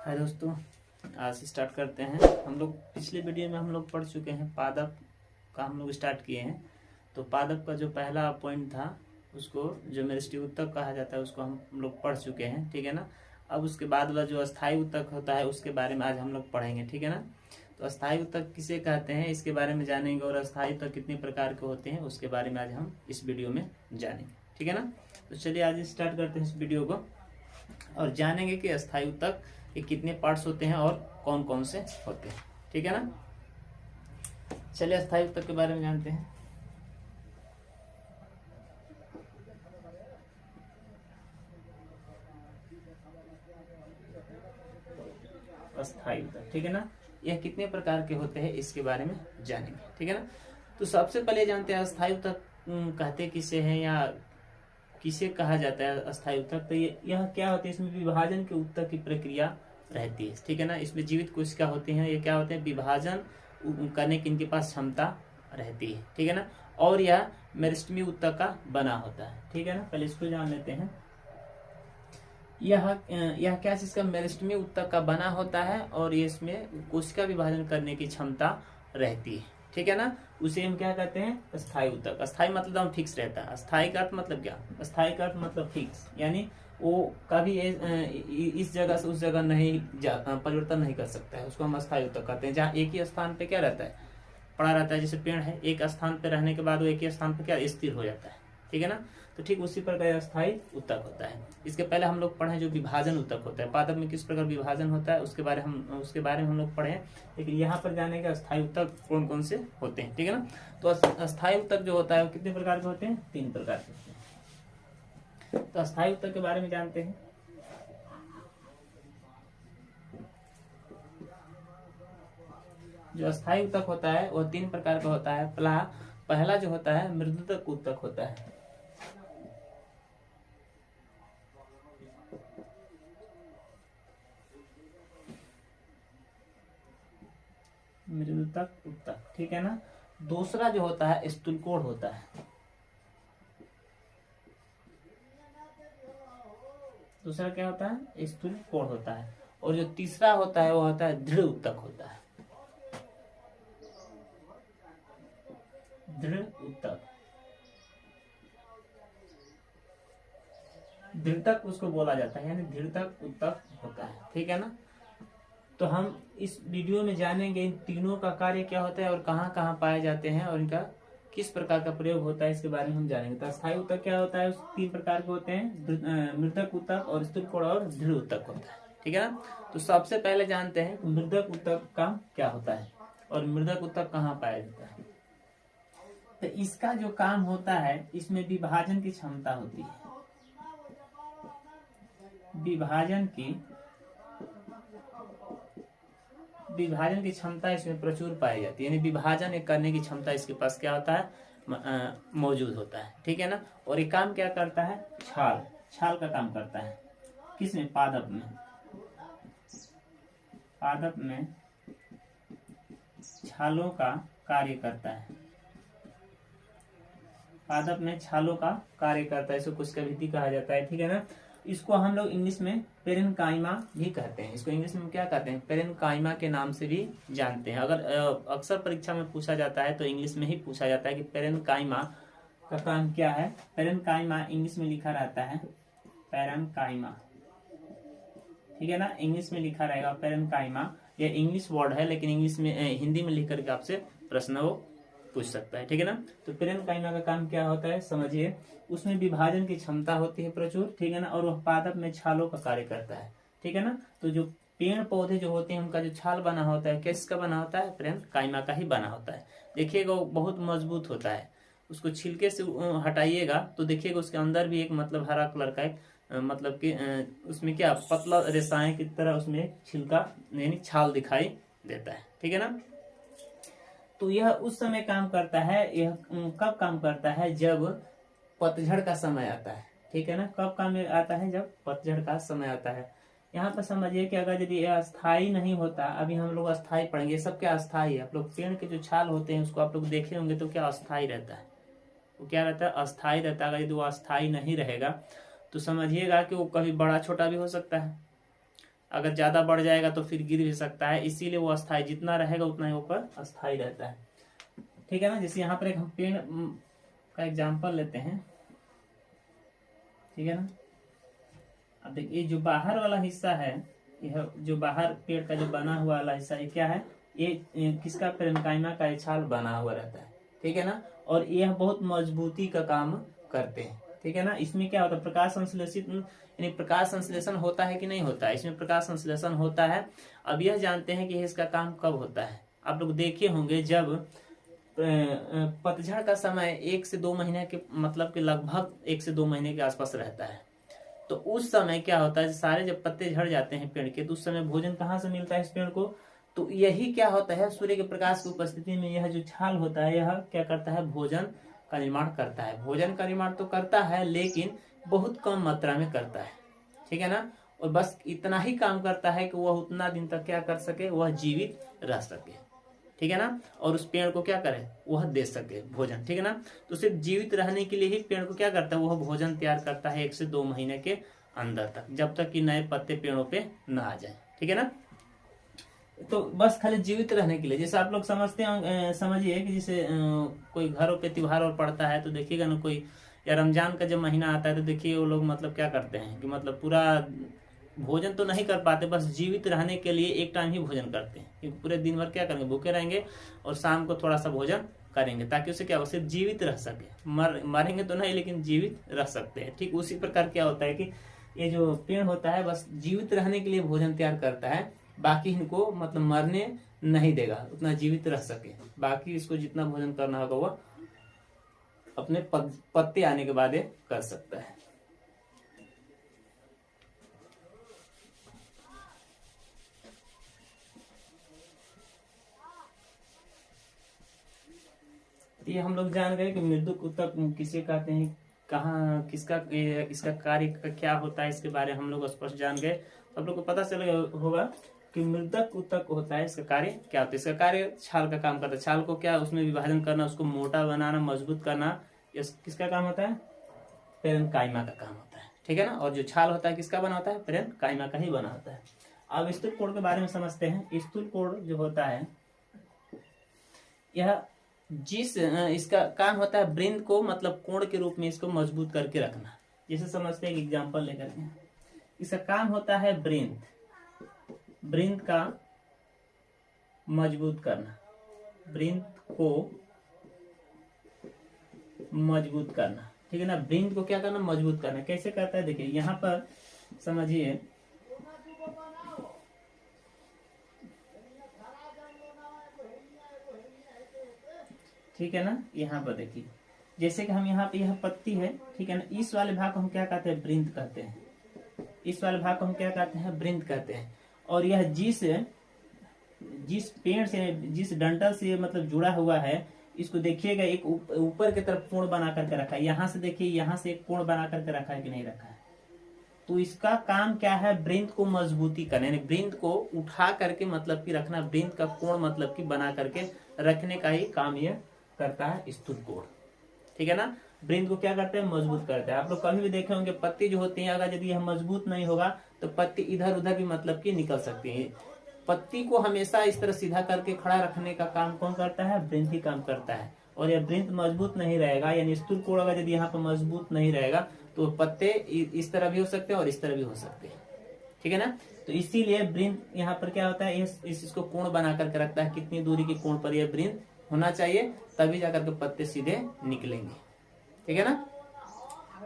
हाय दोस्तों, आज से स्टार्ट करते हैं। हम लोग पिछले वीडियो में हम लोग पढ़ चुके हैं, पादप का हम लोग स्टार्ट किए हैं। तो पादप का जो पहला पॉइंट था उसको जो मेरिस्टिक उत्तक कहा जाता है उसको हम लोग पढ़ चुके हैं, ठीक है ना। अब उसके बाद वाला जो अस्थायी उत्तक होता है उसके बारे में आज हम लोग पढ़ेंगे, ठीक है ना। तो अस्थायी उत्तक किसे कहते हैं इसके बारे में जानेंगे, और अस्थायी उत्तक कितने प्रकार के होते हैं उसके बारे में आज हम इस वीडियो में जानेंगे, ठीक है ना। तो चलिए आज स्टार्ट करते हैं इस वीडियो को और जानेंगे कि अस्थायी उत्तक के कितने पार्ट्स होते हैं और कौन कौन से होते हैं, ठीक है ना। चलिए अस्थायी उत्तक के बारे में जानते हैं। अस्थायी उत्तक, ठीक है ना, यह कितने प्रकार के होते हैं इसके बारे में जानेंगे, ठीक है ना। तो सबसे पहले जानते हैं अस्थायी उत्तक कहते किसे हैं या किसे कहा जाता है अस्थायी उत्तक। तो यह क्या होते हैं, इसमें विभाजन के उत्तक की प्रक्रिया रहती है, ठीक है ना। इसमें जीवित कोशिका होती हैं, ये क्या होते हैं, विभाजन करने की इनके पास क्षमता रहती है, ठीक है ना। और यह मेरिस्टेमी उत्तक का बना होता है, ठीक है ना। पहले इसको जान लेते हैं। यह क्या चीज का, मेरिस्टेमी उत्तक का बना होता है और ये इसमें कोशिका विभाजन करने की क्षमता रहती है, ठीक है ना। उसे हम क्या कहते हैं, अस्थायी उत्तक। अस्थायी मतलब फिक्स रहता है। अस्थायी का अर्थ मतलब क्या, अस्थायी का अर्थ मतलब फिक्स, यानी वो कभी इस जगह से उस जगह नहीं परिवर्तन नहीं कर सकता है, उसको हम अस्थायी उत्तक कहते हैं। जहाँ एक ही स्थान पे क्या रहता है, पड़ा रहता है। जैसे पेड़ है, एक स्थान पे रहने के बाद वो एक ही स्थान पे क्या स्थिर हो जाता है, ठीक है ना। तो ठीक उसी प्रकार अस्थायी उत्तक होता है। इसके पहले हम लोग पढ़े जो विभाजन उत्तक होता है, पादप में किस प्रकार विभाजन होता है उसके बारे में हम लोग पढ़े हैं। लेकिन यहाँ पर जाने के अस्थायी उत्तक कौन कौन से होते हैं, ठीक है ना। तो अस्थायी उत्तक जो होता है वो कितने प्रकार के होते हैं, 3 प्रकार के होते हैं। तो अस्थायी उत्तक के बारे में जानते हैं। जो अस्थायी उत्तक होता है वो 3 प्रकार का होता है। पहला जो होता है मृदुतक उत्तक होता है। मृदुतक उत्तक, ठीक है ना। दूसरा जो होता है स्थूलकोण होता है। दूसरा क्या होता है, स्थूलकोण होता है। और जो तीसरा होता है वो होता है दृढ़ उत्तक होता है। दृढ़ उत्तक, दृढ़तक उसको बोला जाता है, यानी दृढ़तक उत्तक होता है, ठीक है ना। तो हम इस वीडियो में जानेंगे इन तीनों का कार्य क्या होता है और कहाँ कहाँ पाए जाते हैं और इनका किस प्रकार का प्रयोग होता है, इसके बारे में हम जानेंगे। तो अस्थायी उत्तक क्या होता है, उस 3 प्रकार के होते हैं, मृदक उत्तक और स्थूलकोण और दृढ़ उत्तक होता है, ठीक है ना। तो सबसे पहले जानते हैं मृदक उत्तक का क्या होता है और मृदक उत्तक कहाँ पाया जाता है। तो इसका जो काम होता है, इसमें विभाजन की क्षमता होती है। विभाजन की क्षमता इसमें प्रचुर पाई जाती है, यानी विभाजन करने की क्षमता इसके पास क्या होता है, मौजूद होता है, ठीक है ना। और ये काम क्या करता है, छाल का काम करता है। किसमें, पादप में छालों का कार्य करता है। पादप में छालों का कार्य करता है, इसको कोशिका भित्ति कहा जाता है, ठीक है ना। इसको हम लोग इंग्लिश में पेरेन्काइमा भी कहते हैं। इसको इंग्लिश में क्या कहते हैं, पेरेन्काइमा के नाम से भी जानते हैं। अगर अक्सर परीक्षा में पूछा जाता है तो इंग्लिश में ही पूछा जाता है कि पेरेन्काइमा का काम क्या है। पेरेन्काइमा इंग्लिश में लिखा रहता है पेरेन्काइमा, ठीक है ना। इंग्लिश में लिखा रहेगा पेरेन्काइमा। यह इंग्लिश वर्ड है, लेकिन इंग्लिश में हिंदी में लिख करके आपसे प्रश्न वो पूछ सकता है, ठीक है ना। तो पेरेन्काइमा का काम क्या होता है समझिए, उसमें विभाजन की क्षमता होती है प्रचुर, ठीक है ना। और वह पादप में छालों का कार्य करता है, ठीक है ना। तो जो पेड़ पौधे जो होते हैं उनका जो छाल बना होता है किसका बना होता है, पेरेन्काइमा का ही बना होता है। देखिएगा वो बहुत मजबूत होता है। उसको छिलके से हटाइएगा तो देखिएगा उसके अंदर भी एक मतलब हरा कलर का एक मतलब कि उसमें क्या पतला रेसाएं की तरह उसमें छिलका यानी छाल दिखाई देता है, ठीक है ना। तो यह उस समय काम करता है, यह कब काम करता है, जब पतझड़ का समय आता है, ठीक है ना। कब काम आता है, जब पतझड़ का समय आता है। यहाँ पर समझिए कि अगर यदि यह अस्थाई नहीं होता, अभी हम लोग अस्थाई पढ़ेंगे, सब क्या अस्थाई है। आप लोग पेड़ के जो छाल होते हैं उसको आप लोग देखे होंगे तो क्या अस्थाई रहता है, वो क्या रहता है, अस्थाई रहता है। अगर यदि वो अस्थाई नहीं रहेगा तो समझिएगा कि वो कभी बड़ा छोटा भी हो सकता है, अगर ज्यादा बढ़ जाएगा तो फिर गिर भी सकता है, इसीलिए वो अस्थायी जितना रहेगा उतना ही ऊपर अस्थायी रहता है। ठीक है ना। जैसे यहाँ पर एक हम पेड़ का एग्जाम्पल लेते हैं, ठीक है ना। अब देखिए जो बाहर वाला हिस्सा है, यह जो बाहर पेड़ का जो बना हुआ वाला हिस्सा, ये क्या है, ये किसका, पेरेन्काइमा का ये छाल बना हुआ रहता है, ठीक है ना। और यह बहुत मजबूती का काम करते हैं, ठीक है ना। इसमें क्या होता है, प्रकाश संश्लेषित यानी प्रकाश संश्लेषण होता है कि नहीं होता है, इसमें प्रकाश संश्लेषण होता है। अब यह जानते हैं कि इसका काम कब होता है। आप लोग देखे होंगे जब पतझड़ का समय 1 से 2 महीने के मतलब कि लगभग 1 से 2 महीने के आसपास रहता है, तो उस समय क्या होता है, सारे जब पत्ते झड़ जाते हैं पेड़ के, तो उस समय भोजन कहाँ से मिलता है इस पेड़ को, तो यही क्या होता है, सूर्य के प्रकाश की उपस्थिति में यह जो छाल होता है, यह क्या करता है, भोजन का निर्माण करता है। भोजन का निर्माण तो करता है लेकिन बहुत कम मात्रा में करता है, ठीक है ना। और बस इतना ही काम करता है कि वह उतना दिन तक क्या कर सके, वह जीवित रह सके, ठीक है ना। और उस पेड़ को क्या करे, वह दे सके भोजन, ठीक है ना। तो सिर्फ जीवित रहने के लिए ही पेड़ को क्या करता है, वह भोजन तैयार करता है 1 से 2 महीने के अंदर तक, जब तक कि नए पत्ते पेड़ों पे ना आ जाए, ठीक है ना। तो बस खाली जीवित रहने के लिए, जैसे आप लोग समझते हैं, समझिए कि जैसे कोई घरों पे त्योहार और पड़ता है तो देखिएगा ना, कोई या रमजान का जब महीना आता है तो देखिए वो लोग मतलब क्या करते हैं कि मतलब पूरा भोजन तो नहीं कर पाते, बस जीवित रहने के लिए एक टाइम ही भोजन करते हैं, क्योंकि पूरे दिन भर क्या करेंगे, भूखे रहेंगे और शाम को थोड़ा सा भोजन करेंगे, ताकि उससे क्या हो, सिर्फ जीवित रह सके, मरेंगे तो नहीं लेकिन जीवित रह सकते हैं। ठीक उसी प्रकार क्या होता है कि ये जो पेड़ होता है बस जीवित रहने के लिए भोजन तैयार करता है, बाकी इनको मतलब मरने नहीं देगा, उतना जीवित रह सके, बाकी इसको जितना भोजन करना होगा वो अपने पत्ते आने के बाद ये कर सकता है। ये हम लोग जान गए कि मृदुक ऊतक किसे कहते हैं, कहाँ किसका इसका कार्य का क्या होता है, इसके बारे में हम लोग स्पष्ट जान गए। तो आप लोग को पता चल होगा कि मृदक ऊतक होता है, इसका कार्य क्या होता है। इसका कार्य छाल का काम करता है, छाल को क्या उसमें विभाजन करना, उसको मोटा बनाना, मजबूत करना, किसका काम होता है, पेरेन्काइमा का काम होता है, ठीक है ना। और जो छाल होता है किसका बना होता है, पेरेन्काइमा का ही बना होता है। अब स्थूल कोण के बारे में समझते हैं। स्थूल कोण जो होता है यह इसका काम होता है वृंद को मतलब कोण के रूप में इसको मजबूत करके रखना। जैसे समझते हैं, एग्जांपल लेकर के, इसका काम होता है वृंद का मजबूत करना, वृंद को मजबूत करना, ठीक है ना। वृंद को क्या करना, मजबूत करना। कैसे करता है, देखिए यहाँ पर समझिए, ठीक है ना। यहाँ पर देखिए, जैसे कि हम यहाँ पे यह पत्ती है, ठीक है ना, इस वाले भाग को हम क्या कहते हैं, वृंद कहते हैं। इस वाले भाग को हम क्या कहते हैं, वृंद कहते हैं। और यह जिस पेड़ से, जिस डंठल से मतलब जुड़ा हुआ है, इसको देखिएगा एक ऊपर की तरफ कोण बना करके रखा है। यहाँ से देखिए, यहाँ से एक कोण बना करके रखा है कि नहीं रखा है। तो इसका काम क्या है, वृंद को मजबूती करना, यानी वृंद को उठा करके मतलब कि रखना, वृंद का कोण मतलब कि बना करके रखने का ही काम यह करता है स्थूल कोण, ठीक है ना। वृंद को क्या करते हैं, मजबूत करते हैं। आप लोग कभी भी देखे होंगे पत्ती जो होती है, अगर यदि यह मजबूत नहीं होगा तो पत्ती इधर उधर भी मतलब कि निकल सकती है। पत्ती को हमेशा इस तरह सीधा करके खड़ा रखने का काम कौन करता है, वृंद ही काम करता है। और यह वृंद मजबूत नहीं रहेगा, यानी स्थूल कोण अगर यदि यहाँ पर मजबूत नहीं रहेगा तो पत्ते इस तरह भी हो सकते हैं और इस तरह भी हो सकते हैं, ठीक है ना। तो इसीलिए वृंद यहाँ पर क्या होता है, इसको कोण बना करके रखता है, कितनी दूरी के कोण पर यह वृंद होना चाहिए, तभी जाकर के पत्ते सीधे निकलेंगे, ठीक है ना।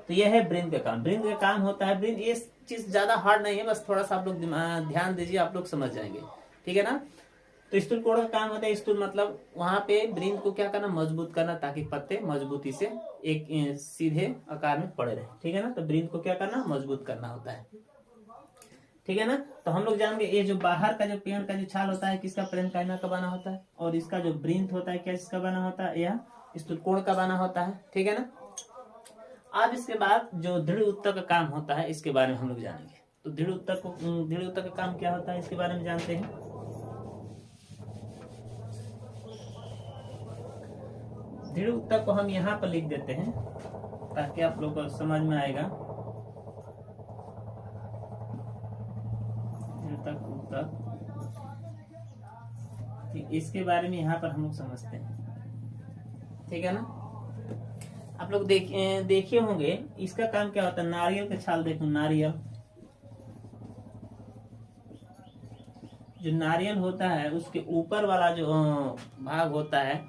तो यह है वृंद का काम। वृंद का काम होता है, वृंद ये चीज ज्यादा हार्ड नहीं है, बस थोड़ा सा आप लोग ध्यान दीजिए, आप लोग समझ जाएंगे, ठीक है ना। तो स्थूल कोण का काम होता है, स्थूल मतलब वहां पे वृंद को क्या करना, मजबूत करना, ताकि पत्ते मजबूती से एक सीधे आकार में पड़े रहे, ठीक है ना। तो वृंद को क्या करना, मजबूत करना होता है, ठीक है ना। तो हम लोग जानेंगे ये जो बाहर का जो पेड़ का जो छाल होता है किसका, पेरेन्काइमा का बना होता है। और इसका जो वृंद होता है क्या इसका बना होता है, यह स्थूल कोण का बना होता है, ठीक है ना। अब इसके बाद जो दृढ़ ऊतक का काम होता है इसके बारे में हम लोग जानेंगे। तो दृढ़ ऊतक का काम क्या होता है इसके बारे में जानते हैं। दृढ़ ऊतक को हम यहाँ पर लिख देते हैं ताकि आप लोग को समझ में आएगा। मृदक ऊतक, ठीक, इसके बारे में यहाँ पर हम लोग समझते हैं, ठीक है ना। आप लोग देखे होंगे इसका काम क्या होता है। नारियल का छाल देखो, नारियल, जो नारियल होता है उसके ऊपर वाला जो भाग होता है,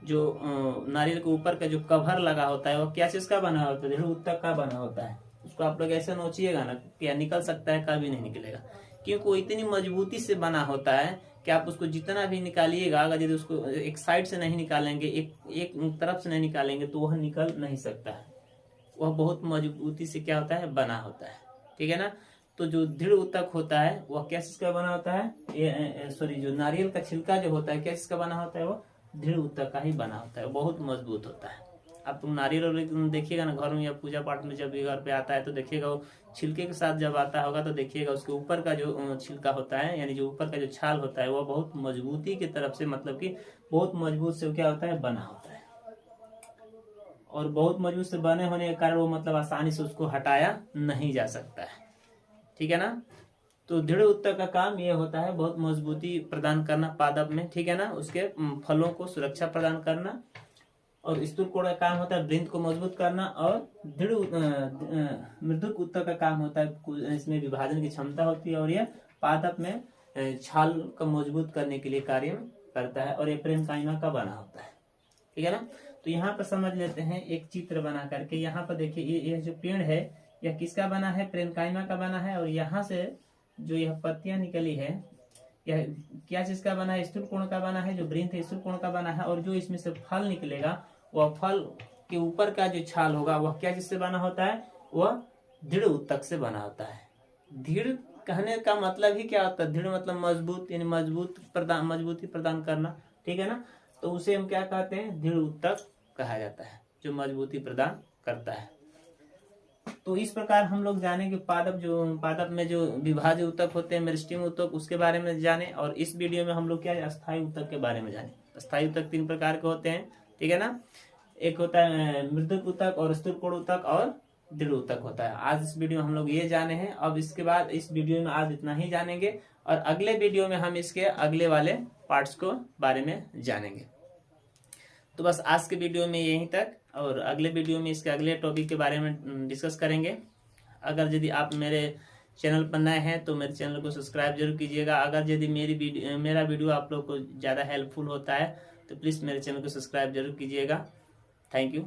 जो नारियल के ऊपर का जो कवर लगा होता है, वो क्या चीज का बना होता है, दृढ़ ऊतक का बना होता है। उसको आप लोग ऐसे नोचिएगा ना, क्या निकल सकता है, कभी नहीं निकलेगा, क्योंकि वो इतनी मजबूती से बना होता है कि आप उसको जितना भी निकालिएगा, अगर यदि उसको एक साइड से नहीं निकालेंगे, एक तरफ से नहीं निकालेंगे, तो वह निकल नहीं सकता है। वह बहुत मजबूती से क्या होता है, बना होता है, ठीक है ना। तो जो दृढ़ ऊतक होता है वह क्या चीज का बना होता है, सॉरी, जो नारियल का छिलका जो होता है क्या चीज का बना होता है, वो दृढ़ ऊतक का ही बना होता है, बहुत मजबूत होता है। आप तुम नारियल देखिएगा ना घर में या पूजा पाठ में, जब भी घर पे आता है तो देखिएगा वो छिलके के साथ जब आता होगा तो देखिएगा उसके ऊपर का जो छिलका होता है, यानी जो ऊपर का जो छाल होता है, वो बहुत मजबूती की तरफ से, मतलब कि बहुत मजबूत से क्या होता है, बना होता है। और बहुत मजबूत से बने होने के कारण वो मतलब आसानी से उसको हटाया नहीं जा सकता है, ठीक है ना। तो दृढ़ ऊतक का काम ये होता है बहुत मजबूती प्रदान करना पादप में, ठीक है ना, उसके फलों को सुरक्षा प्रदान करना। और स्थूलकोण का काम होता है वृंत को मजबूत करना। और दृढ़ मृदुक ऊतक का काम होता है, इसमें विभाजन की क्षमता होती है, और यह पादप में छाल को मजबूत करने के लिए कार्य करता है, और ये पेरेन्काइमा का बना होता है, ठीक है ना। तो यहाँ पर समझ लेते हैं एक चित्र बना करके। यहाँ पर देखिए ये जो पेड़ है यह किसका बना है, पेरेन्काइमा का बना है। और यहाँ से जो यह पत्तियां निकली है यह क्या चीज का बना है, स्थूलकोण का बना है। जो वृंत है स्थूलकोण का बना है। और जो इसमें से फल निकलेगा वह फल के ऊपर का जो छाल होगा वह क्या चीज से बना होता है, वह दृढ़ ऊतक से बना होता है। दृढ़ कहने का मतलब ही क्या होता है, दृढ़ मतलब मजबूत, यानी मजबूती प्रदान करना, ठीक है ना। तो उसे हम क्या कहते हैं, दृढ़ ऊतक कहा जाता है, जो मजबूती प्रदान करता है। तो इस प्रकार हम लोग जाने कि पादप में जो विभाज्य ऊतक होते हैं, मेरिस्टेम ऊतक, उसके बारे में जाने। और इस वीडियो में हम लोग क्या अस्थायी ऊतक के बारे में जाने। अस्थायी ऊतक 3 प्रकार के होते हैं, ठीक है ना। एक होता है मृदुक ऊतक, और स्थूलकोण ऊतक, और दृढ़ ऊतक होता है। आज इस वीडियो में हम लोग ये जाने हैं। अब इसके बाद इस वीडियो में आज इतना ही जानेंगे, और अगले वीडियो में हम इसके अगले वाले पार्ट्स को बारे में जानेंगे। तो बस आज के वीडियो में यहीं तक, और अगले वीडियो में इसके अगले टॉपिक के बारे में डिस्कस करेंगे। अगर यदि आप मेरे चैनल पर नए हैं तो मेरे चैनल को सब्सक्राइब जरूर कीजिएगा। अगर यदि मेरा वीडियो आप लोग को ज़्यादा हेल्पफुल होता है तो प्लीज़ मेरे चैनल को सब्सक्राइब जरूर कीजिएगा। Thank you.